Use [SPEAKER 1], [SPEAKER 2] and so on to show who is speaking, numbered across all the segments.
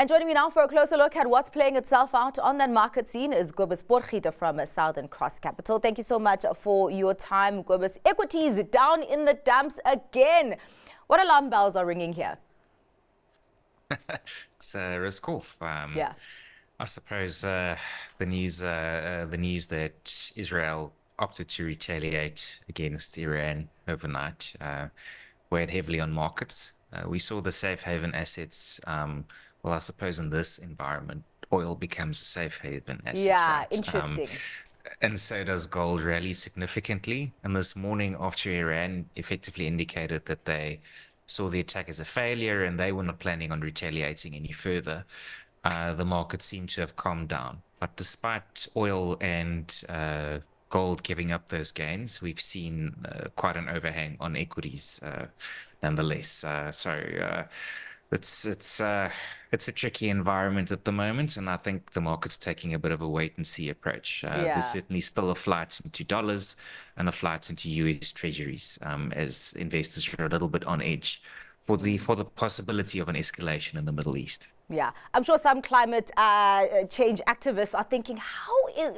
[SPEAKER 1] And joining me now for a closer look at what's playing itself out on that market scene is Cobus Potgieter from Southern Cross Capital. Thank you so much for your time, Cobus. Equities down in the dumps again. What alarm bells are ringing here?
[SPEAKER 2] It's a risk off.
[SPEAKER 1] Yeah.
[SPEAKER 2] I suppose the news that Israel opted to retaliate against Iran overnight weighed heavily on markets. We saw the safe haven assets. Well, I suppose in this environment, oil becomes a safe haven asset,
[SPEAKER 1] Yeah,
[SPEAKER 2] right?
[SPEAKER 1] interesting.
[SPEAKER 2] And so does gold rally significantly. And this morning, after Iran effectively indicated that they saw the attack as a failure and they were not planning on retaliating any further, the market seemed to have calmed down. But despite oil and gold giving up those gains, we've seen quite an overhang on equities nonetheless. It's a tricky environment at the moment, and I think the market's taking a bit of a wait and see approach. There's
[SPEAKER 1] Yeah.
[SPEAKER 2] certainly still a flight into dollars and a flight into US treasuries, as investors are a little bit on edge for the possibility of an escalation in the Middle East.
[SPEAKER 1] Yeah, I'm sure some climate change activists are thinking,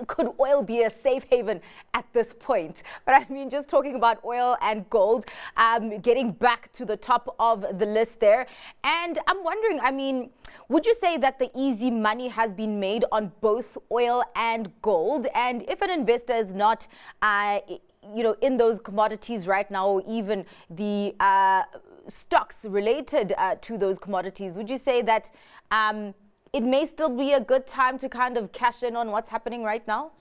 [SPEAKER 1] could oil be a safe haven at this point? But I mean, just talking about oil and gold, getting back to the top of the list there. And I'm wondering, I mean, would you say that the easy money has been made on both oil and gold? And if an investor is not in those commodities right now, or even the stocks related to those commodities, would you say that it may still be a good time to kind of cash in on what's happening right now?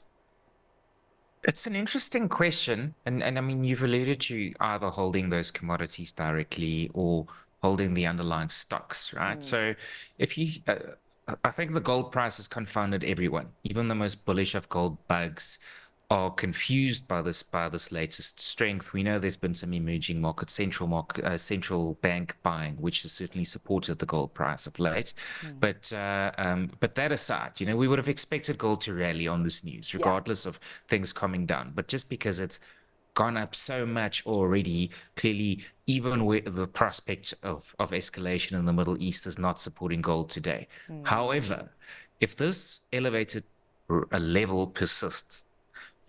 [SPEAKER 2] It's an interesting question. And I mean, you've alluded to either holding those commodities directly or holding the underlying stocks, right? So if you, I think the gold price has confounded everyone. Even the most bullish of gold bugs are confused by this latest strength. We know there's been some emerging central bank buying, which has certainly supported the gold price of late. But that aside, we would have expected gold to rally on this news,
[SPEAKER 1] Yeah.
[SPEAKER 2] regardless of things calming down. But just because it's gone up so much already, clearly, even with the prospect of escalation in the Middle East is not supporting gold today. However, if this elevated level persists,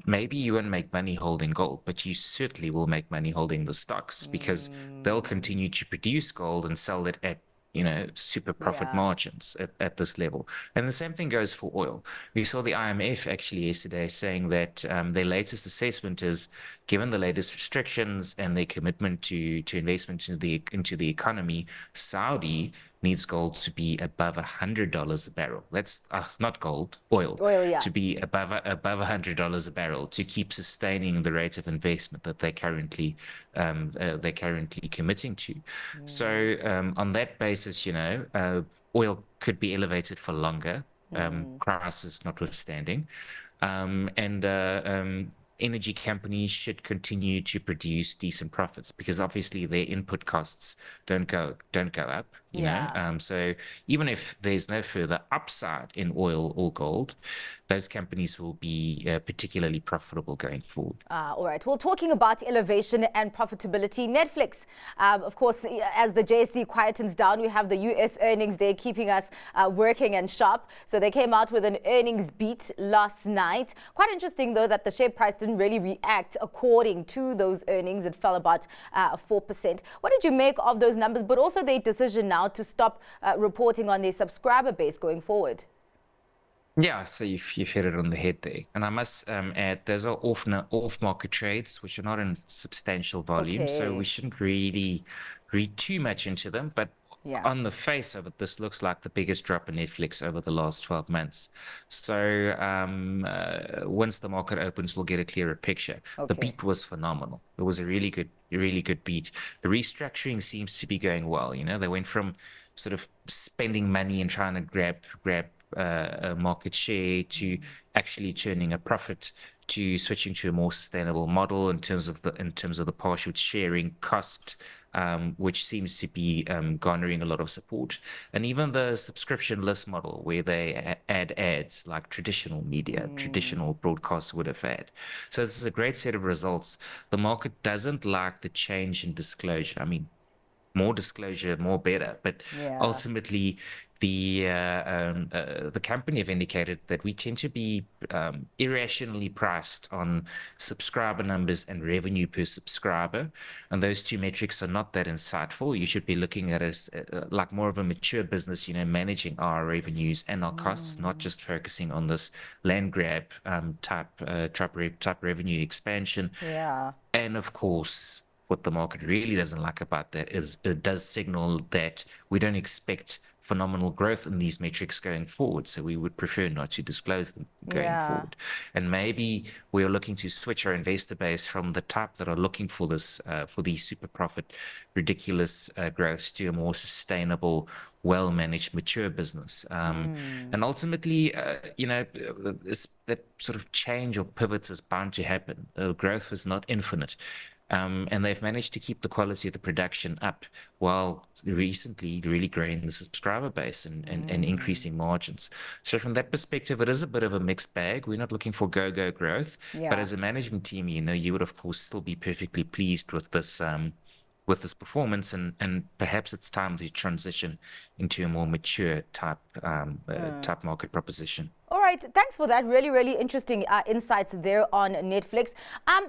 [SPEAKER 2] maybe you won't make money holding gold, but you certainly will make money holding the stocks because they'll continue to produce gold and sell it at, super profit
[SPEAKER 1] Yeah.
[SPEAKER 2] margins at this level. And the same thing goes for oil. We saw the IMF actually yesterday saying that their latest assessment is, given the latest restrictions and their commitment to investment into the economy, Saudi needs gold to be above $100 a barrel. That's not gold, oil,
[SPEAKER 1] Oil, yeah.
[SPEAKER 2] to be above $100 a barrel to keep sustaining the rate of investment that they're currently committing to. So on that basis, oil could be elevated for longer, crisis notwithstanding, and energy companies should continue to produce decent profits because obviously their input costs don't go up,
[SPEAKER 1] Yeah.
[SPEAKER 2] so even if there's no further upside in oil or gold, those companies will be particularly profitable going forward.
[SPEAKER 1] All right. Well, talking about elevation and profitability, Netflix, of course, as the JSE quietens down, we have the US earnings there keeping us working and sharp. So they came out with an earnings beat last night. Quite interesting, though, that the share price didn't really react according to those earnings. It fell about 4%. What did you make of those numbers, but also their decision now to stop reporting on their subscriber base going forward?
[SPEAKER 2] Yeah, so you've hit it on the head there. And I must add, those are off-market trades, which are not in substantial volume, so we
[SPEAKER 1] Okay.
[SPEAKER 2] shouldn't really read too much into them. But
[SPEAKER 1] Yeah.
[SPEAKER 2] on the face of it, this looks like the biggest drop in Netflix over the last 12 months. So once the market opens, we'll get a clearer picture. The
[SPEAKER 1] Okay.
[SPEAKER 2] beat was phenomenal. It was a really good beat. The restructuring seems to be going well. They went from sort of spending money and trying to grab a market share to actually turning a profit to switching to a more sustainable model in terms of the partial sharing cost, which seems to be garnering a lot of support, and even the subscription list model where they add ads like traditional media, traditional broadcasts would have had. So this is a great set of results. The market doesn't like the change in disclosure. I mean, more disclosure, more better. But
[SPEAKER 1] Yeah.
[SPEAKER 2] ultimately, the company have indicated that we tend to be irrationally priced on subscriber numbers and revenue per subscriber, and those two metrics are not that insightful. You should be looking at us like more of a mature business, managing our revenues and our costs, not just focusing on this land grab type revenue expansion.
[SPEAKER 1] Yeah.
[SPEAKER 2] And of course, what the market really doesn't like about that is it does signal that we don't expect phenomenal growth in these metrics going forward. So we would prefer not to disclose them going forward. And maybe we are looking to switch our investor base from the type that are looking for this, for these super profit, ridiculous growth to a more sustainable, well-managed, mature business. And ultimately, that sort of change or pivots is bound to happen. Growth is not infinite. And they've managed to keep the quality of the production up while recently really growing the subscriber base and increasing margins. So from that perspective, it is a bit of a mixed bag. We're not looking for go-go growth, but as a management team, you would of course still be perfectly pleased with this performance, and perhaps it's time to transition into a more mature type market proposition.
[SPEAKER 1] All right, thanks for that. Really, really interesting insights there on Netflix.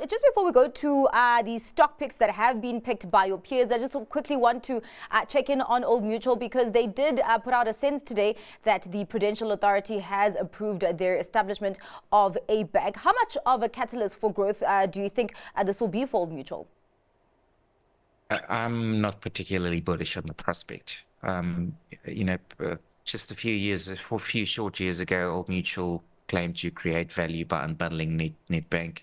[SPEAKER 1] Just before we go to the stock picks that have been picked by your peers, I just quickly want to check in on Old Mutual, because they did put out a sense today that the Prudential Authority has approved their establishment of a bank. How much of a catalyst for growth do you think this will be for Old Mutual?
[SPEAKER 2] I'm not particularly bullish on the prospect. Just a few short years ago, Old Mutual claimed to create value by unbundling Nedbank,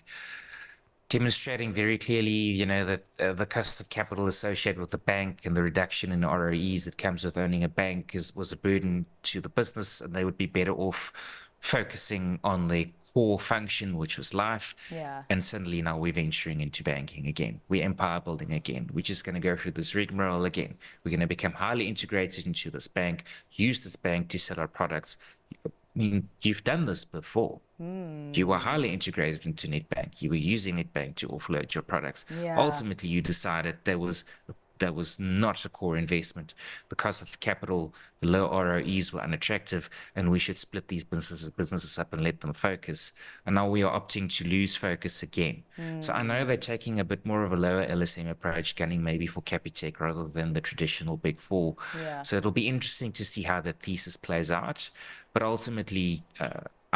[SPEAKER 2] demonstrating very clearly, that the cost of capital associated with the bank and the reduction in ROEs that comes with owning a bank was a burden to the business, and they would be better off focusing on their core function, which was life. And suddenly now we're venturing into banking again. We're empire building again. We're just going to go through this rigmarole again. We're going to become highly integrated into this bank, use this bank to sell our products. I mean, you've done this before. You were highly integrated into Nedbank. You were using Nedbank to offload your products. Ultimately, you decided that was not a core investment. The cost of capital, the low ROEs were unattractive, and we should split these businesses up and let them focus. And now we are opting to lose focus again. So I know they're taking a bit more of a lower LSM approach, gunning maybe for Capitec rather than the traditional big four. So it'll be interesting to see how that thesis plays out. But ultimately,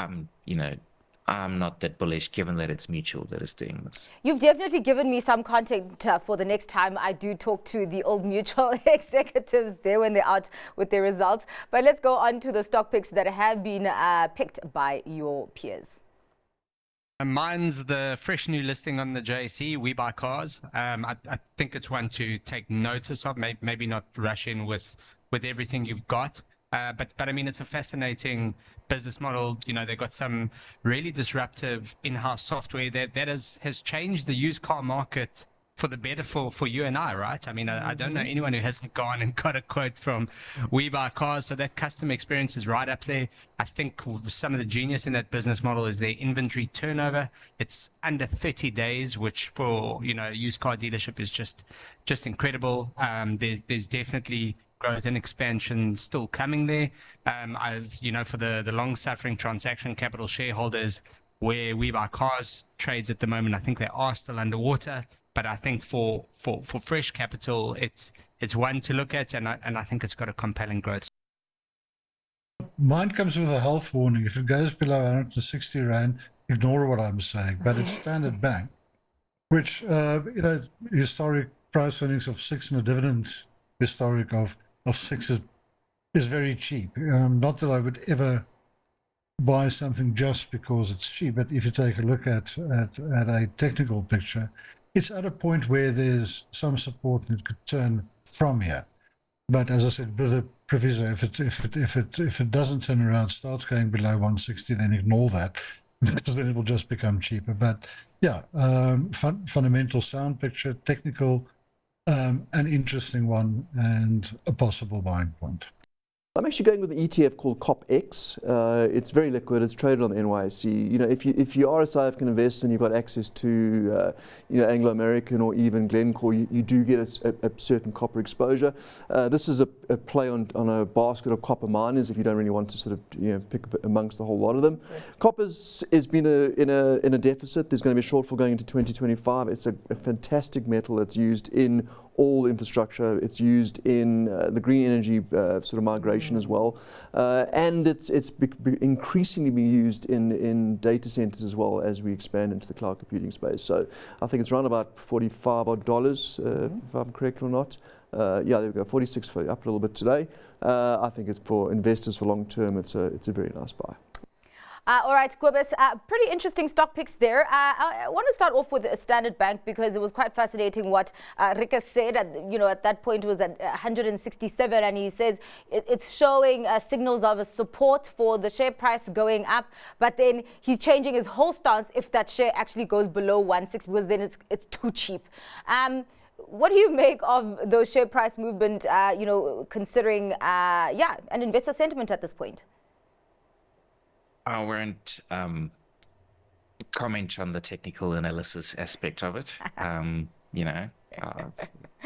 [SPEAKER 2] I'm not that bullish, given that it's Mutual that is doing this.
[SPEAKER 1] You've definitely given me some content for the next time I do talk to the Old Mutual executives there when they're out with their results. But let's go on to the stock picks that have been picked by your peers.
[SPEAKER 3] Mine's the fresh new listing on the JSE, We Buy Cars. I think it's one to take notice of, maybe not rush in with everything you've got. But I mean, it's a fascinating business model. They've got some really disruptive in-house software that has changed the used car market for the better for you and I, right? I mean, I don't know anyone who hasn't gone and got a quote from We Buy Cars. So that customer experience is right up there. I think some of the genius in that business model is their inventory turnover. It's under 30 days, which for, a used car dealership is just incredible. There's definitely growth and expansion still coming there. For the long-suffering transaction capital shareholders, where We Buy Cars trades at the moment, I think they are still underwater. But I think for fresh capital, it's one to look at, and I think it's got a compelling growth.
[SPEAKER 4] Mine comes with a health warning. If it goes below 160 Rand, ignore what I'm saying. But it's Standard Bank, which, historic price earnings of 6 and a dividend historic of 6 is very cheap. Not that I would ever buy something just because it's cheap, but if you take a look at a technical picture, it's at a point where there's some support and it could turn from here. But as I said, with a proviso, if it doesn't turn around, starts going below 160, then ignore that, because then it will just become cheaper. But yeah, fundamental sound picture, technical, an interesting one, and a possible buying point.
[SPEAKER 5] I'm actually going with an ETF called COPX. It's very liquid. It's traded on the NYSE. You know, if you are a South African investor and you've got access to, you know, Anglo American or even Glencore, you do get a certain copper exposure. This is a play on a basket of copper miners. If you don't really want to sort of, you know, pick amongst the whole lot of them, copper's has been in a deficit. There's going to be a shortfall going into 2025. It's a fantastic metal that's used in all infrastructure. It's used in the green energy sort of migration as well, and it's increasingly being used in data centers as well as we expand into the cloud computing space. So I think it's around about $45 odd, if I'm correct or not. Yeah, there we go, 46 for up a little bit today. I think it's for investors for long term. It's a very nice buy.
[SPEAKER 1] All right, Cobus, pretty interesting stock picks there. I want to start off with Standard Bank because it was quite fascinating what Rika said. At that point it was at 167, and he says it's showing signals of a support for the share price going up, but then he's changing his whole stance if that share actually goes below 160 because then it's too cheap. What do you make of those share price movement, considering, an investor sentiment at this point?
[SPEAKER 2] I won't comment on the technical analysis aspect of it.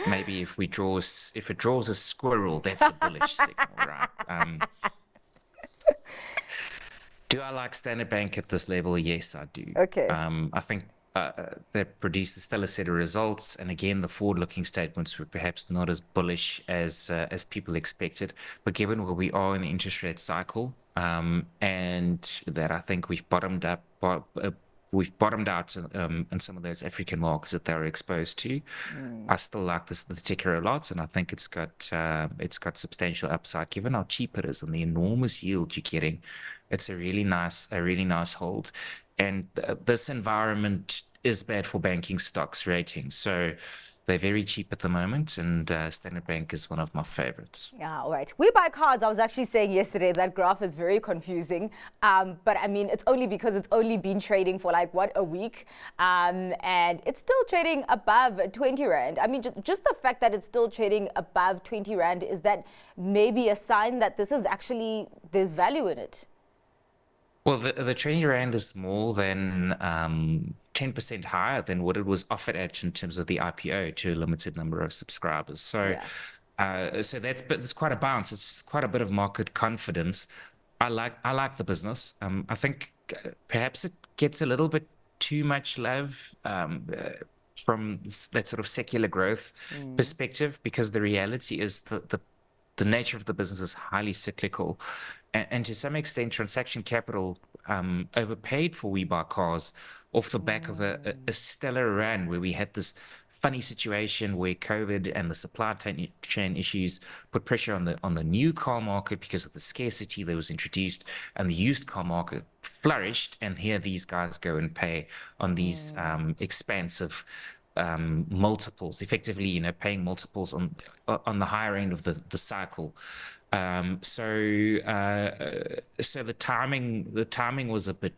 [SPEAKER 2] Maybe if it draws a squirrel, that's a bullish signal, right? Do I like Standard Bank at this level? Yes, I do.
[SPEAKER 1] Okay.
[SPEAKER 2] I think they produced a stellar set of results, and again, the forward-looking statements were perhaps not as bullish as people expected. But given where we are in the interest rate cycle, and that I think we've bottomed out in some of those African markets that they're exposed to. I still like the ticker a lot, and I think it's got substantial upside given how cheap it is and the enormous yield you're getting. It's a really nice hold. And this environment is bad for banking stocks ratings. So they're very cheap at the moment, and Standard Bank is one of my favorites.
[SPEAKER 1] Yeah, all right. We buy cars. I was actually saying yesterday that graph is very confusing. But I mean, it's only because it's only been trading for a week. And it's still trading above 20 Rand. I mean, just the fact that it's still trading above 20 Rand, is that maybe a sign that this is actually, there's value in it?
[SPEAKER 2] Well, the 20 Rand is more than 10% higher than what it was offered at in terms of the IPO to a limited number of subscribers. So, that's quite a bounce. It's quite a bit of market confidence. I like the business. I think perhaps it gets a little bit too much love from that sort of secular growth perspective, because the reality is the nature of the business is highly cyclical. And to some extent, transaction capital overpaid for WeBuyCars off the back of a stellar run where we had this funny situation where COVID and the supply chain issues put pressure on the new car market because of the scarcity that was introduced, and the used car market flourished. And here these guys go and pay on these expansive multiples, effectively, paying multiples on the higher end of the cycle. So the timing was a bit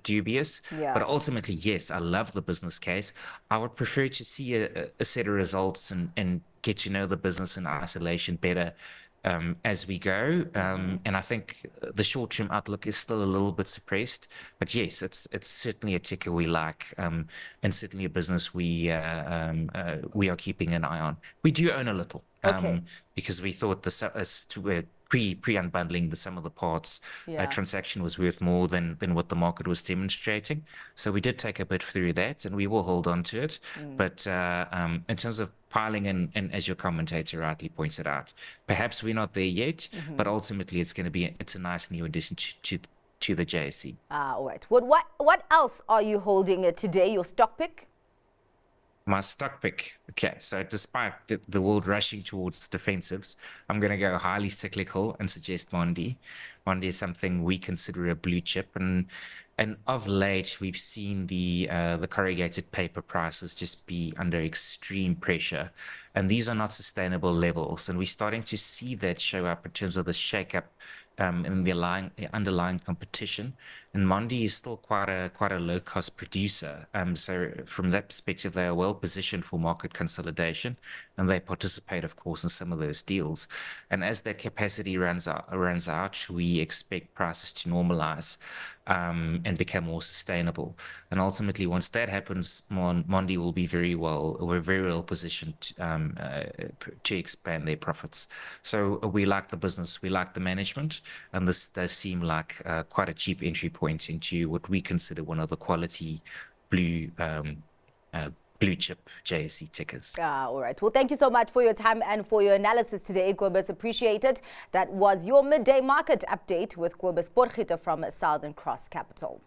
[SPEAKER 2] dubious, but ultimately, yes, I love the business case. I would prefer to see a set of results and get to know the business in isolation better as we go. And I think the short-term outlook is still a little bit suppressed, but yes, it's certainly a ticker we like, and certainly a business we are keeping an eye on. We do own a little. Because we thought pre-unbundling the sum of the parts transaction was worth more than what the market was demonstrating. So we did take a bit through that, and we will hold on to it. But in terms of piling in, and as your commentator rightly points it out, perhaps we're not there yet, but ultimately it's a nice new addition to the JSE.
[SPEAKER 1] All right. What else are you holding today? Your stock pick?
[SPEAKER 2] My stock pick. Okay, so despite the world rushing towards defensives, I'm going to go highly cyclical and suggest Mondi. Mondi is something we consider a blue chip, and of late we've seen the corrugated paper prices just be under extreme pressure, and these are not sustainable levels. And we're starting to see that show up in terms of the shake-up in the underlying competition. and Mondi is still quite a low cost producer. So from that perspective, they are well positioned for market consolidation, and they participate, of course, in some of those deals. And as that capacity runs out, we expect prices to normalize and become more sustainable. And ultimately, once that happens, Mondi will be we're very well positioned to expand their profits. So we like the business, we like the management, and this does seem like quite a cheap entry point into what we consider one of the quality blue chip JSE tickers.
[SPEAKER 1] All right. Well, thank you so much for your time and for your analysis today, Cobus. Appreciate it. That was your midday market update with Cobus Potgieter from Southern Cross Capital.